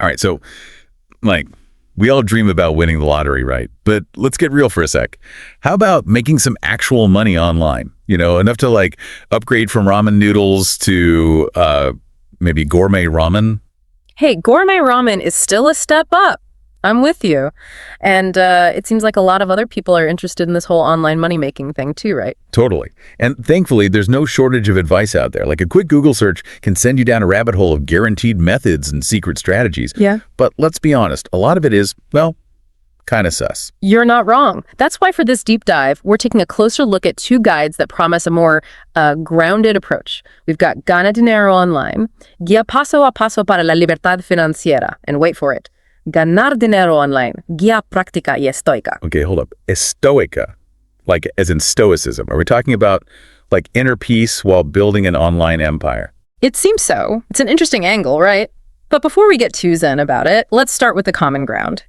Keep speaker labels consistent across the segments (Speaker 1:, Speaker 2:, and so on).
Speaker 1: All right, so like we all dream about winning the lottery, right? But let's get real for a sec. How about making some actual money online? Enough to like upgrade from ramen noodles to maybe gourmet ramen.
Speaker 2: Hey, gourmet ramen is still a step up. I'm with you. And it seems like a lot of other people are interested in this whole online money-making thing too, right?
Speaker 1: Totally. And thankfully, there's no shortage of advice out there. Like a quick Google search can send you down a rabbit hole of guaranteed methods and secret strategies.
Speaker 2: Yeah.
Speaker 1: But let's be honest, a lot of it is, well, kind of sus.
Speaker 2: You're not wrong. That's why for this deep dive, we're taking a closer look at two guides that promise a more grounded approach. We've got Gana Dinero Online, Guía Paso a Paso para la Libertad Financiera, and wait for it, Ganar Dinero Online, Guía Práctica y Estoica.
Speaker 1: Okay, hold up. Estoica, like as in stoicism. Are we talking about like inner peace while building an online empire?
Speaker 2: It seems so. It's an interesting angle, right? But before we get too zen about it, let's start with the common ground.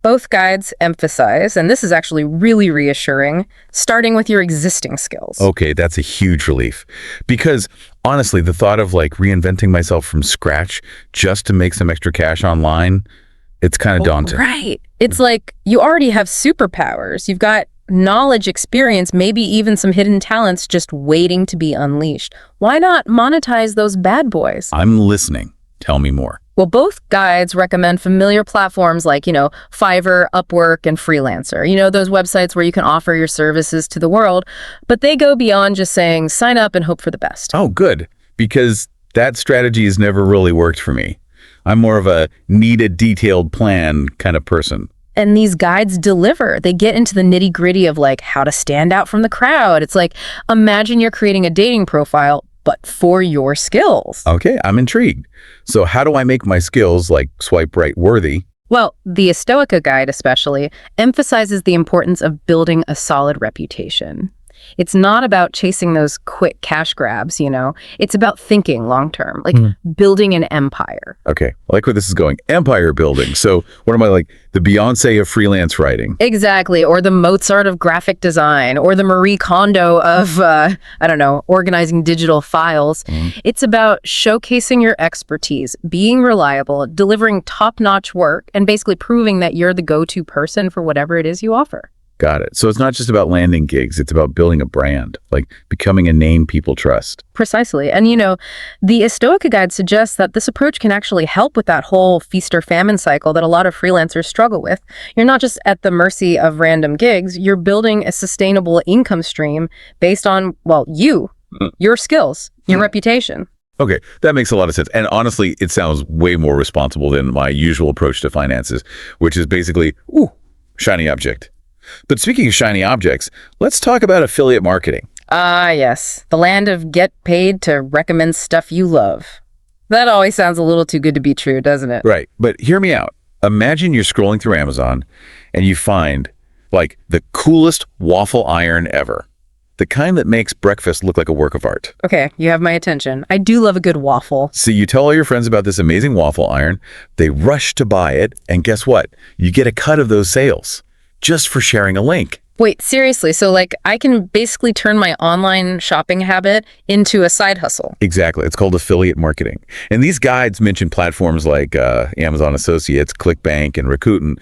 Speaker 2: Both guides emphasize, and this is actually really reassuring, starting with your existing skills.
Speaker 1: Okay, that's a huge relief. Because honestly, the thought of like reinventing myself from scratch just to make some extra cash online, it's kind of daunting.
Speaker 2: Right. It's like you already have superpowers. You've got knowledge, experience, maybe even some hidden talents just waiting to be unleashed. Why not monetize those bad boys?
Speaker 1: I'm listening. Tell me more.
Speaker 2: Well, both guides recommend familiar platforms like, Fiverr, Upwork, and Freelancer. Those websites where you can offer your services to the world, but they go beyond just saying sign up and hope for the best.
Speaker 1: Oh, good. Because that strategy has never really worked for me. I'm more of a need a detailed plan kind of person.
Speaker 2: And these guides deliver. They get into the nitty gritty of like how to stand out from the crowd. It's like, imagine you're creating a dating profile, but for your skills.
Speaker 1: Okay, I'm intrigued. So how do I make my skills like swipe right worthy?
Speaker 2: Well, the Estoica guide especially emphasizes the importance of building a solid reputation. It's not about chasing those quick cash grabs, It's about thinking long-term, like building an empire.
Speaker 1: Okay, I like where this is going. Empire building. So what am I like, the Beyonce of freelance writing?
Speaker 2: Exactly, or the Mozart of graphic design, or the Marie Kondo of, organizing digital files. It's about showcasing your expertise, being reliable, delivering top-notch work, and basically proving that you're the go-to person for whatever it is you offer.
Speaker 1: Got it. So it's not just about landing gigs, it's about building a brand, like becoming a name people trust.
Speaker 2: Precisely. And the Estoica guide suggests that this approach can actually help with that whole feast or famine cycle that a lot of freelancers struggle with. You're not just at the mercy of random gigs, you're building a sustainable income stream based on, your skills, your reputation.
Speaker 1: Okay, that makes a lot of sense. And honestly, it sounds way more responsible than my usual approach to finances, which is basically, shiny object. But speaking of shiny objects, let's talk about affiliate marketing.
Speaker 2: Ah, yes. The land of get paid to recommend stuff you love. That always sounds a little too good to be true, doesn't it?
Speaker 1: Right. But hear me out. Imagine you're scrolling through Amazon and you find like the coolest waffle iron ever. The kind that makes breakfast look like a work of art.
Speaker 2: Okay, you have my attention. I do love a good waffle.
Speaker 1: So you tell all your friends about this amazing waffle iron, they rush to buy it, and guess what? You get a cut of those sales. Just for sharing a link.
Speaker 2: Wait, seriously? So I can basically turn my online shopping habit into a side hustle?
Speaker 1: Exactly. It's called affiliate marketing. And these guides mention platforms like Amazon Associates, ClickBank, and Rakuten.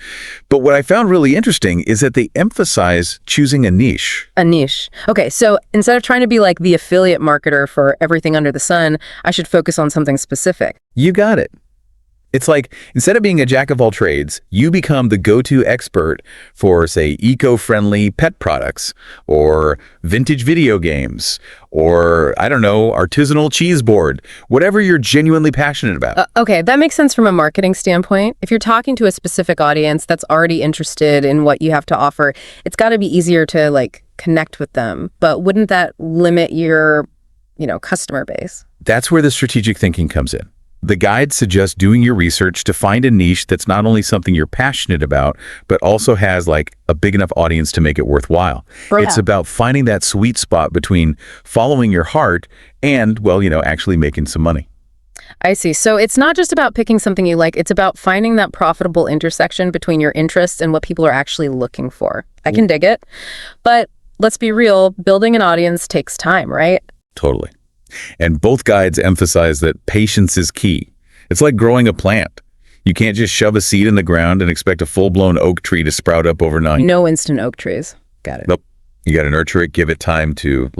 Speaker 1: But what I found really interesting is that they emphasize choosing a niche.
Speaker 2: A niche. Okay, so instead of trying to be like the affiliate marketer for everything under the sun, I should focus on something specific.
Speaker 1: You got it. It's like, instead of being a jack of all trades, you become the go-to expert for, say, eco-friendly pet products, or vintage video games, or, artisanal cheese board, whatever you're genuinely passionate about.
Speaker 2: Okay, that makes sense from a marketing standpoint. If you're talking to a specific audience that's already interested in what you have to offer, it's got to be easier to, connect with them. But wouldn't that limit your, customer base?
Speaker 1: That's where the strategic thinking comes in. The guide suggests doing your research to find a niche that's not only something you're passionate about, but also has a big enough audience to make it worthwhile.
Speaker 2: Yeah.
Speaker 1: It's about finding that sweet spot between following your heart and, actually making some money.
Speaker 2: I see. So it's not just about picking something you like, it's about finding that profitable intersection between your interests and what people are actually looking for. I can dig it. But let's be real, building an audience takes time, right?
Speaker 1: Totally. And both guides emphasize that patience is key. It's like growing a plant. You can't just shove a seed in the ground and expect a full-blown oak tree to sprout up overnight.
Speaker 2: No instant oak trees. Got it.
Speaker 1: Nope. You got to nurture it, give it time to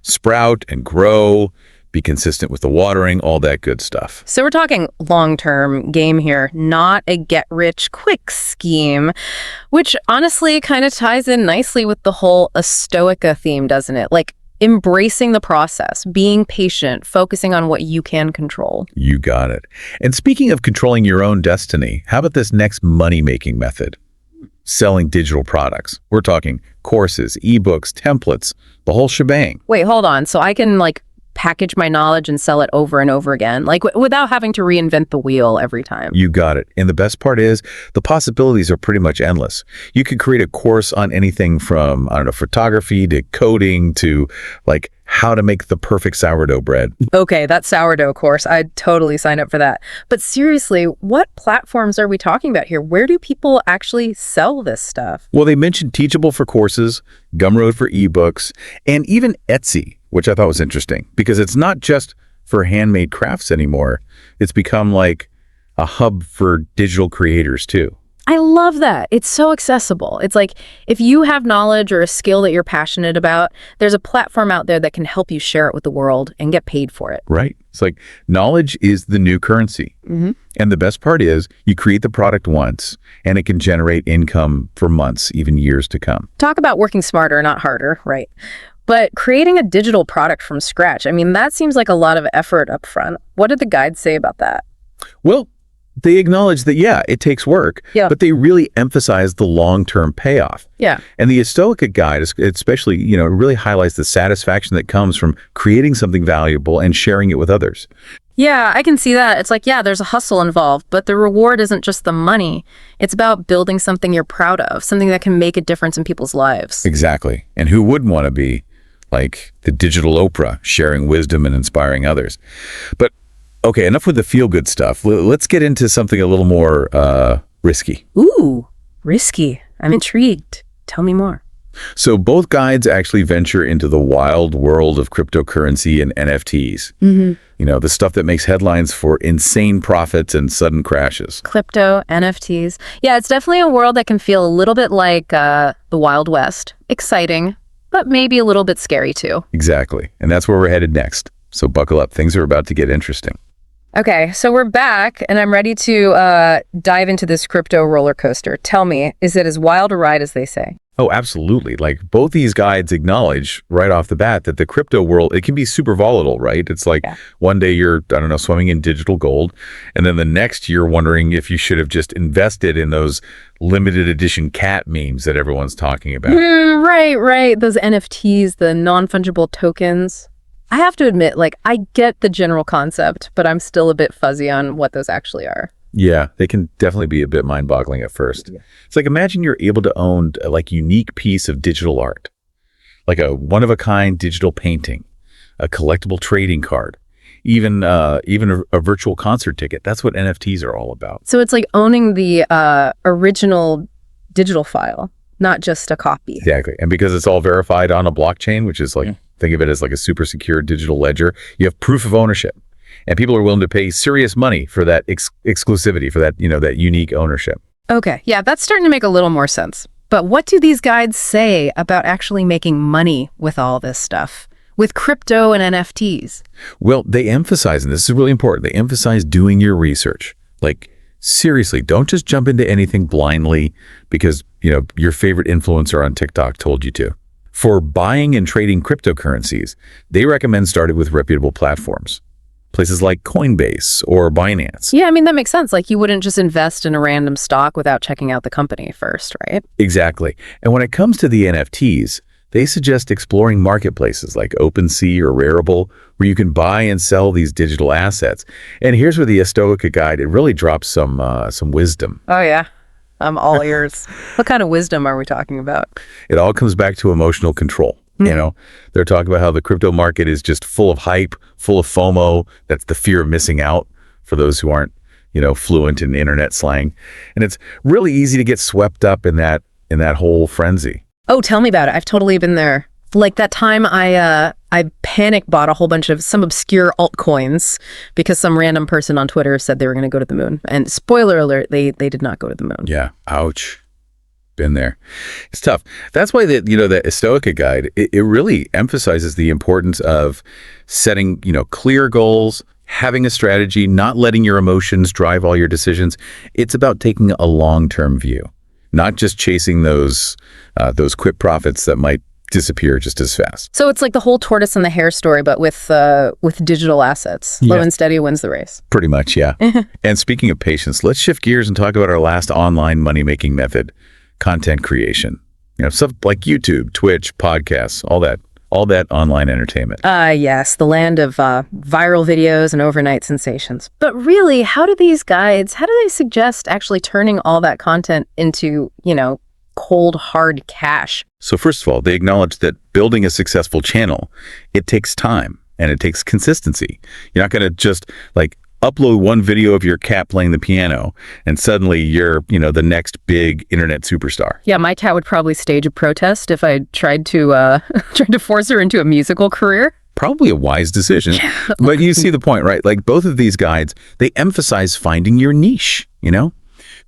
Speaker 1: sprout and grow, be consistent with the watering, all that good stuff.
Speaker 2: So we're talking long-term game here, not a get-rich-quick scheme, which honestly kind of ties in nicely with the whole Estoica theme, doesn't it? Like embracing the process, being patient, focusing on what you can control.
Speaker 1: You got it. And speaking of controlling your own destiny, how about this next money-making method? Selling digital products. We're talking courses, ebooks, templates, the whole shebang.
Speaker 2: Wait, hold on. So I can package my knowledge and sell it over and over again, without having to reinvent the wheel every time.
Speaker 1: You got it. And the best part is the possibilities are pretty much endless. You could create a course on anything from, photography to coding to how to make the perfect sourdough bread.
Speaker 2: Okay, that sourdough course, I'd totally sign up for that. But seriously, what platforms are we talking about here? Where do people actually sell this stuff?
Speaker 1: Well, they mentioned Teachable for courses, Gumroad for ebooks, and even Etsy, which I thought was interesting because it's not just for handmade crafts anymore. It's become like a hub for digital creators too.
Speaker 2: I love that. It's so accessible. It's like if you have knowledge or a skill that you're passionate about, there's a platform out there that can help you share it with the world and get paid for it.
Speaker 1: Right. It's like knowledge is the new currency.
Speaker 2: Mm-hmm.
Speaker 1: And the best part is you create the product once and it can generate income for months, even years to come.
Speaker 2: Talk about working smarter, not harder, right? But creating a digital product from scratch, that seems like a lot of effort up front. What did the guides say about that?
Speaker 1: Well, they acknowledge that, it takes work, but they really emphasize the long-term payoff.
Speaker 2: Yeah.
Speaker 1: And the Estoica guide, especially, really highlights the satisfaction that comes from creating something valuable and sharing it with others.
Speaker 2: Yeah, I can see that. It's like, there's a hustle involved, but the reward isn't just the money. It's about building something you're proud of, something that can make a difference in people's lives.
Speaker 1: Exactly. And who wouldn't want to be like the digital Oprah, sharing wisdom and inspiring others? But okay, enough with the feel-good stuff. Let's get into something a little more risky.
Speaker 2: Ooh, risky. I'm intrigued. Tell me more.
Speaker 1: So both guides actually venture into the wild world of cryptocurrency and NFTs.
Speaker 2: Mm-hmm.
Speaker 1: The stuff that makes headlines for insane profits and sudden crashes.
Speaker 2: Crypto, NFTs. Yeah, it's definitely a world that can feel a little bit like the Wild West. Exciting, but maybe a little bit scary too.
Speaker 1: Exactly. And that's where we're headed next. So buckle up. Things are about to get interesting.
Speaker 2: Okay, so we're back, and I'm ready to dive into this crypto roller coaster. Tell me, is it as wild a ride as they say?
Speaker 1: Oh, absolutely. Both these guides acknowledge right off the bat that the crypto world, it can be super volatile, right? It's one day you're, swimming in digital gold, and then the next you're wondering if you should have just invested in those limited edition cat memes that everyone's talking about.
Speaker 2: Right. Those NFTs, the non-fungible tokens. I have to admit, I get the general concept, but I'm still a bit fuzzy on what those actually are.
Speaker 1: Yeah, they can definitely be a bit mind-boggling at first. Yeah. It's imagine you're able to own a unique piece of digital art, like a one-of-a-kind digital painting, a collectible trading card, even a virtual concert ticket. That's what NFTs are all about.
Speaker 2: So it's like owning the original digital file, not just a copy.
Speaker 1: Exactly. And because it's all verified on a blockchain, which is think of it as a super secure digital ledger, you have proof of ownership. And people are willing to pay serious money for that exclusivity, for that, that unique ownership.
Speaker 2: Okay. Yeah, that's starting to make a little more sense. But what do these guides say about actually making money with all this stuff, with crypto and NFTs?
Speaker 1: Well, they emphasize, and this is really important, they emphasize doing your research. Seriously, don't just jump into anything blindly because, your favorite influencer on TikTok told you to. For buying and trading cryptocurrencies, they recommend starting with reputable platforms. Places like Coinbase or Binance.
Speaker 2: Yeah, that makes sense. You wouldn't just invest in a random stock without checking out the company first, right?
Speaker 1: Exactly. And when it comes to the NFTs, they suggest exploring marketplaces like OpenSea or Rarible, where you can buy and sell these digital assets. And here's where the Estoica guide, it really drops some wisdom.
Speaker 2: Oh, yeah. I'm all ears. What kind of wisdom are we talking about?
Speaker 1: It all comes back to emotional control. They're talking about how the crypto market is just full of hype, full of FOMO. That's the fear of missing out for those who aren't, fluent in internet slang. And it's really easy to get swept up in that whole frenzy.
Speaker 2: Oh, tell me about it. I've totally been there. That time I I panic bought a whole bunch of some obscure altcoins because some random person on Twitter said they were going to go to the moon. And spoiler alert, they did not go to the moon.
Speaker 1: Yeah. Ouch. Been there. It's tough. That's why the Estoica Guide, it really emphasizes the importance of setting, clear goals, having a strategy, not letting your emotions drive all your decisions. It's about taking a long-term view, not just chasing those quick profits that might disappear just as fast.
Speaker 2: So it's like the whole tortoise and the hare story, but with digital assets. Slow and steady wins the race.
Speaker 1: Pretty much, yeah. And speaking of patience, let's shift gears and talk about our last online money-making method, content creation. Stuff like YouTube, Twitch, podcasts, all that online entertainment.
Speaker 2: Yes, the land of viral videos and overnight sensations. But really, how do they suggest actually turning all that content into, cold, hard cash?
Speaker 1: So first of all, they acknowledge that building a successful channel, it takes time and it takes consistency. You're not going to just upload one video of your cat playing the piano and suddenly you're, the next big internet superstar.
Speaker 2: Yeah, my cat would probably stage a protest if I tried to force her into a musical career.
Speaker 1: Probably a wise decision. But you see the point, right? Both of these guides, they emphasize finding your niche,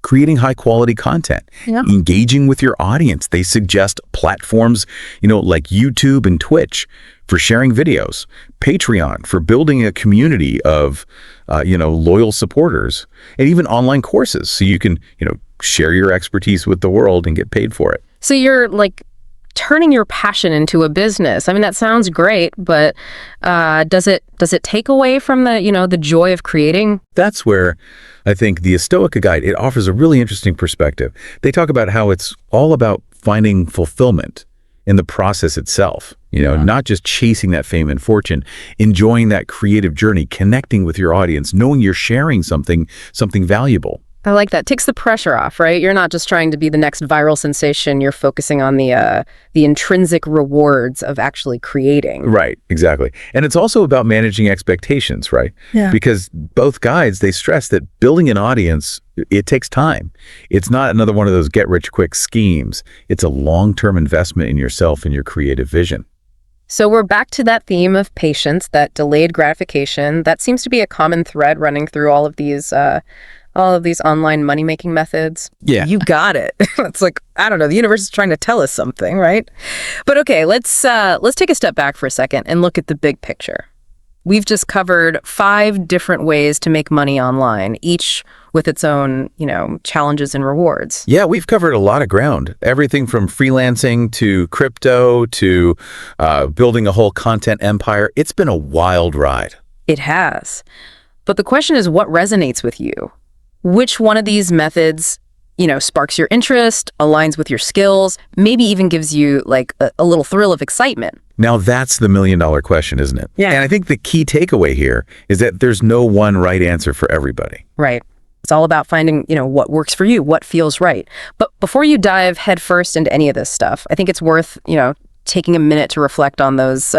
Speaker 1: creating high quality content, engaging with your audience. They suggest platforms, like YouTube and Twitch for sharing videos, Patreon for building a community of, loyal supporters, and even online courses so you can, share your expertise with the world and get paid for it.
Speaker 2: So you're turning your passion into a business. I mean, that sounds great, but does it take away from the joy of creating?
Speaker 1: That's where I think the Estoica Guide, it offers a really interesting perspective. They talk about how it's all about finding fulfillment in the process itself, not just chasing that fame and fortune, enjoying that creative journey, connecting with your audience, knowing you're sharing something valuable.
Speaker 2: I like that. Takes the pressure off, right? You're not just trying to be the next viral sensation. You're focusing on the intrinsic rewards of actually creating.
Speaker 1: Right, exactly. And it's also about managing expectations, right?
Speaker 2: Yeah.
Speaker 1: Because both guides, they stress that building an audience, it takes time. It's not another one of those get-rich-quick schemes. It's a long-term investment in yourself and your creative vision.
Speaker 2: So we're back to that theme of patience, that delayed gratification. That seems to be a common thread running through all of these online money-making methods.
Speaker 1: Yeah.
Speaker 2: You got it. It's I don't know, the universe is trying to tell us something, right? But okay, let's take a step back for a second and look at the big picture. We've just covered 5 different ways to make money online, each with its own, challenges and rewards.
Speaker 1: Yeah, we've covered a lot of ground. Everything from freelancing to crypto to building a whole content empire. It's been a wild ride.
Speaker 2: It has. But the question is, what resonates with you? Which one of these methods, sparks your interest, aligns with your skills, maybe even gives you a little thrill of excitement?
Speaker 1: Now that's the million-dollar question, isn't it?
Speaker 2: Yeah.
Speaker 1: And I think the key takeaway here is that there's no one right answer for everybody.
Speaker 2: Right. It's all about finding, what works for you, what feels right. But before you dive headfirst into any of this stuff, I think it's worth, taking a minute to reflect on those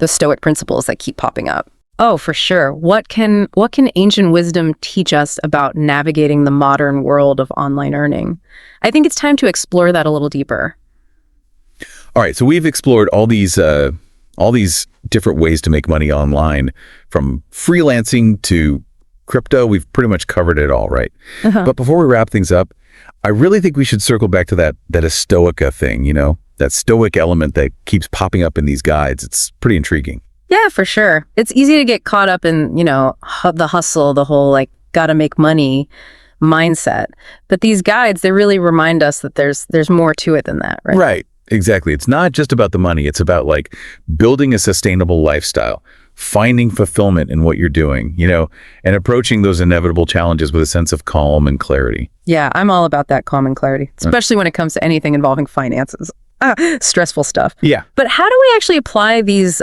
Speaker 2: Stoic principles that keep popping up. Oh, for sure. What can ancient wisdom teach us about navigating the modern world of online earning? I think it's time to explore that a little deeper.
Speaker 1: All right, so we've explored all these different ways to make money online, from freelancing to crypto. We've pretty much covered it all, right? But before we wrap things up, I really think we should circle back to that Estoica thing, that Stoic element that keeps popping up in these guides. It's pretty intriguing.
Speaker 2: Yeah, for sure. It's easy to get caught up in, the hustle, the whole gotta make money mindset. But these guides, they really remind us that there's more to it than that, right?
Speaker 1: Right. Exactly. It's not just about the money. It's about building a sustainable lifestyle, finding fulfillment in what you're doing, and approaching those inevitable challenges with a sense of calm and clarity.
Speaker 2: Yeah, I'm all about that calm and clarity, especially when it comes to anything involving finances. Stressful stuff.
Speaker 1: Yeah.
Speaker 2: But how do we actually apply these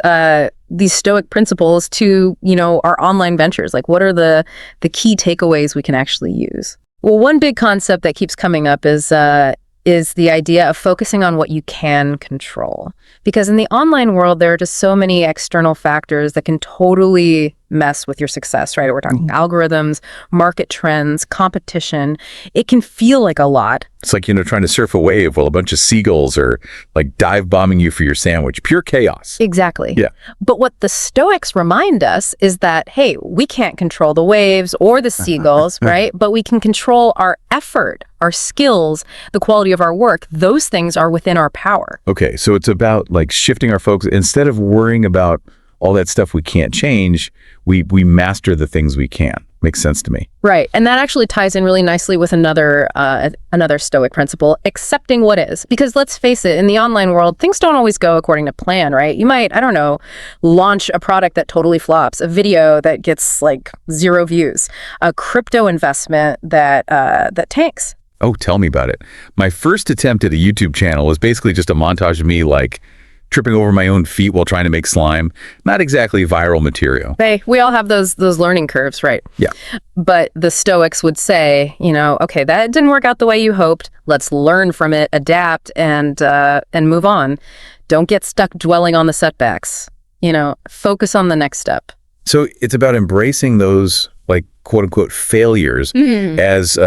Speaker 2: Stoic principles to, our online ventures? What are the key takeaways we can actually use? Well, one big concept that keeps coming up is the idea of focusing on what you can control. Because in the online world, there are just so many external factors that can totally mess with your success, right? We're talking algorithms, market trends, competition. It can feel like a lot.
Speaker 1: It's like, trying to surf a wave while a bunch of seagulls are like dive bombing you for your sandwich. Pure chaos.
Speaker 2: Exactly.
Speaker 1: Yeah.
Speaker 2: But what the Stoics remind us is that, hey, we can't control the waves or the seagulls, right? But we can control our effort, our skills, the quality of our work. Those things are within our power.
Speaker 1: Okay, so it's about like shifting our focus. Instead of worrying about all that stuff we can't change, we master the things we can. Makes sense to me.
Speaker 2: Right. And that actually ties in really nicely with another Stoic principle, accepting what is. Because let's face it, in the online world, things don't always go according to plan, right? You might, I don't know, launch a product that totally flops, a video that gets like 0 views, a crypto investment that tanks.
Speaker 1: Oh, tell me about it. My first attempt at a YouTube channel was basically just a montage of me like tripping over my own feet while trying to make slime. Not exactly viral material.
Speaker 2: Hey, we all have those learning curves, right?
Speaker 1: Yeah.
Speaker 2: But the Stoics would say, okay, that didn't work out the way you hoped. Let's learn from it, adapt, and move on. Don't get stuck dwelling on the setbacks. Focus on the next step.
Speaker 1: So it's about embracing those like quote unquote failures as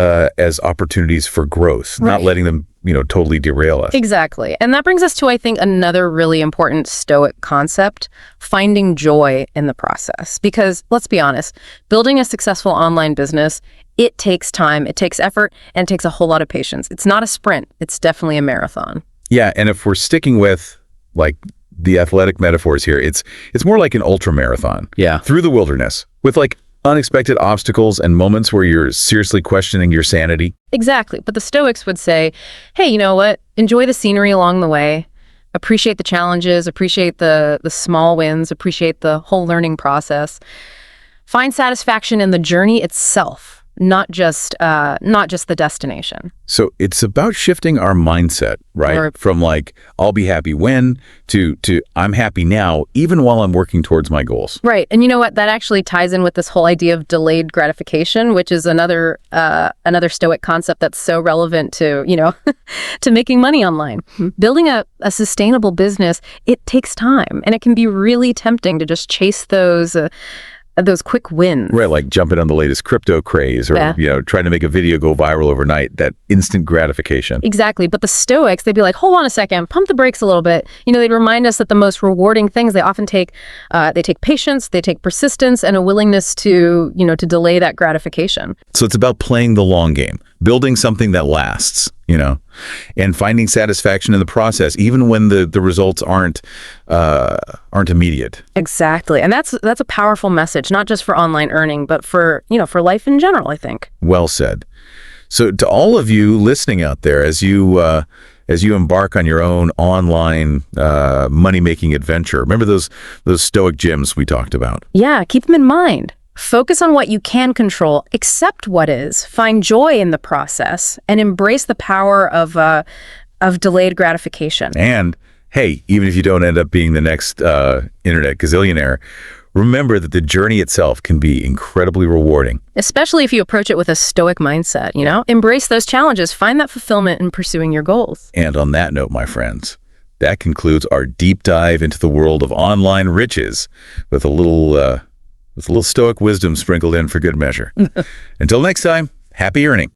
Speaker 1: opportunities for growth, not letting them totally derail us.
Speaker 2: Exactly. And that brings us to, I think, another really important Stoic concept, finding joy in the process. Because let's be honest, building a successful online business, it takes time, it takes effort, and it takes a whole lot of patience. It's not a sprint. It's definitely a marathon.
Speaker 1: Yeah. And if we're sticking with like the athletic metaphors here, it's more like an ultra marathon.
Speaker 3: Yeah.
Speaker 1: Through the wilderness with like unexpected obstacles and moments where you're seriously questioning your sanity.
Speaker 2: Exactly. But the Stoics would say, hey, you know what? Enjoy the scenery along the way. Appreciate the challenges, appreciate the small wins, appreciate the whole learning process. Find satisfaction in the journey itself, not just the destination.
Speaker 1: So it's about shifting our mindset, right? From like, I'll be happy when to I'm happy now, even while I'm working towards my goals.
Speaker 2: Right. And you know what? That actually ties in with this whole idea of delayed gratification, which is another Stoic concept that's so relevant to, to making money online. Building a sustainable business, it takes time, and it can be really tempting to just chase those quick wins.
Speaker 1: Right, like jumping on the latest crypto craze or, trying to make a video go viral overnight, that instant gratification.
Speaker 2: Exactly. But the Stoics, they'd be like, hold on a second, pump the brakes a little bit. They'd remind us that the most rewarding things, they often take patience, they take persistence, and a willingness to delay that gratification.
Speaker 1: So it's about playing the long game, building something that lasts, and finding satisfaction in the process, even when the results aren't immediate.
Speaker 2: Exactly. And that's a powerful message, not just for online earning, but for life in general, I think.
Speaker 1: Well said. So to all of you listening out there, as you embark on your own online money-making adventure, remember those Stoic gems we talked about?
Speaker 2: Yeah, keep them in mind. Focus on what you can control, accept what is, find joy in the process, and embrace the power of delayed gratification.
Speaker 1: And hey, even if you don't end up being the next internet gazillionaire, remember that the journey itself can be incredibly rewarding.
Speaker 2: Especially if you approach it with a Stoic mindset, Embrace those challenges, find that fulfillment in pursuing your goals.
Speaker 1: And on that note, my friends, that concludes our deep dive into the world of online riches with a little Stoic wisdom sprinkled in for good measure. Until next time, happy earning.